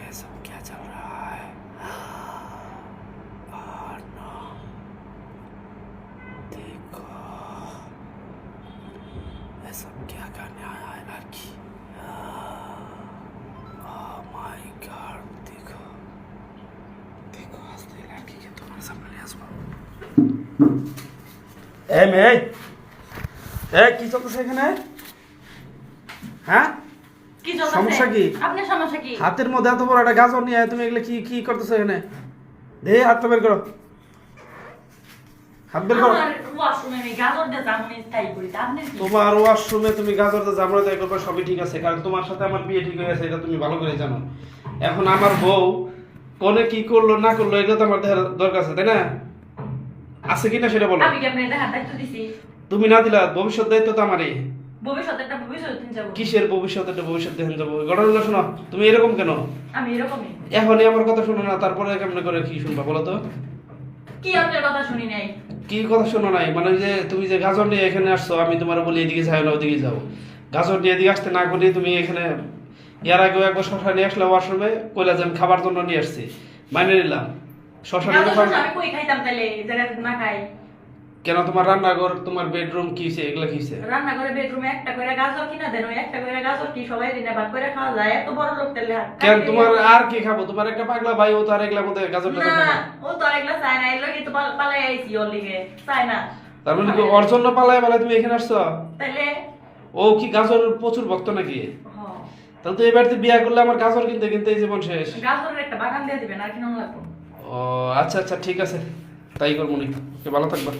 ये सब क्या चल रहा है? और नो देखो ये सब क्या करने आया है लड़की? ओह माय गॉड, देखो देखो हंसती लड़की के तुम्हारे सामने ले आसबो। ए মেয়ে এ কি চলতেছে এখানে? হ্যাঁ কি চলতেছে? সমস্যা কি? আপনার সমস্যা কি? হাতের মধ্যে এত বড় একটা গাজর নিয়ে তুমি এগুলো কি কি করতেছো এখানে? দে হাতটা বের করো, হাত বের করো। আমার ওয়াশরুমে আমি গাজর দিয়ে জামুনি তাই করি, আপনি কি? তোমার ওয়াশরুমে তুমি গাজর দিয়ে জামরা তাই করবে, সবই ঠিক আছে, কারণ তোমার সাথে আমার বিয়ে ঠিক হয়ে গেছে, এটা তুমি ভালো করে জানো। এখন আমার বউ কোনে কি করলো না করলো এটা তো আমার দেখার দরকার আছে, তাই না? আছে কিনা সেটা বলো। আমি কি আপনার দেখার দায়িত্ব দিছি? তুমি না দিলা, ভবিষ্যৎ দায়িত্ব তো আমারই। ভবিষ্যতেরটা ভবিষ্যতে যাবো। কিসের ভবিষ্যৎ? এটা ভবিষ্যৎ দেখেন যাবো। ঘটনাটা শোনো, তুমি এরকম কেন? আমি এরকমই। এখনই আমার কথা শোনো না, তারপরে কেমনে করে কি শুনবা বলো তো? কি আপনার কথা শুনি নাই? কি কথা শোনো নাই মানে যে তুমি যে গাজর নিয়ে এখানে আসছো, আমি তোমার বলি এদিকে যাও না ওদিকে যাও, গাজর নিয়ে এদিকে আসতে না করি তুমি এখানে। এর আগেও একবার শশা নিয়ে আসলে ওয়াশরুমে, কইলা যে আমি খাবার জন্য নিয়ে আসছি, মাইনে নিলাম। শশা নিয়ে গাজর আমি কই খাইতাম তাইলে, এই জায়গায় না খাই? কেন? তোমার রান্নাঘর, তোমার বেডরুম কি হইছে? এগুলা কি হইছে? রান্নাঘরে বেডরুমে একটা করে গাজর কিনা দেন, ওই একটা করে গাজর কি সবাই দিনে ভাগ করে খাওয়া যায়? এত বড় লোক তাইলে কেন তোমার আর কি খাবো? তোমার একটা পাগলা ভাই, ও তো আর এগুলা মধ্যে গাজর টাজর না, খায় না। ও তো আরেকলা চায় না, এর লগে তো পালাই আইছি ওর লিগে, চায় না। তার মানে কি ওর জন্য পালায় পালায় তুমি এখানে আসছো? তাইলে ও কি গাজর প্রচুর ভক্ত নাকি? হ্যাঁ, তাহলে তো এবার বিয়া করলে আমার গাজর কিনতে কিনতে এই জীবন শেষ। গাজরের একটা বাগান দিয়ে দিবেন, আর কি নাম লাগবে? ও আচ্ছা আচ্ছা ঠিক আছে, তাই করবো নি। ভালো থাকবা।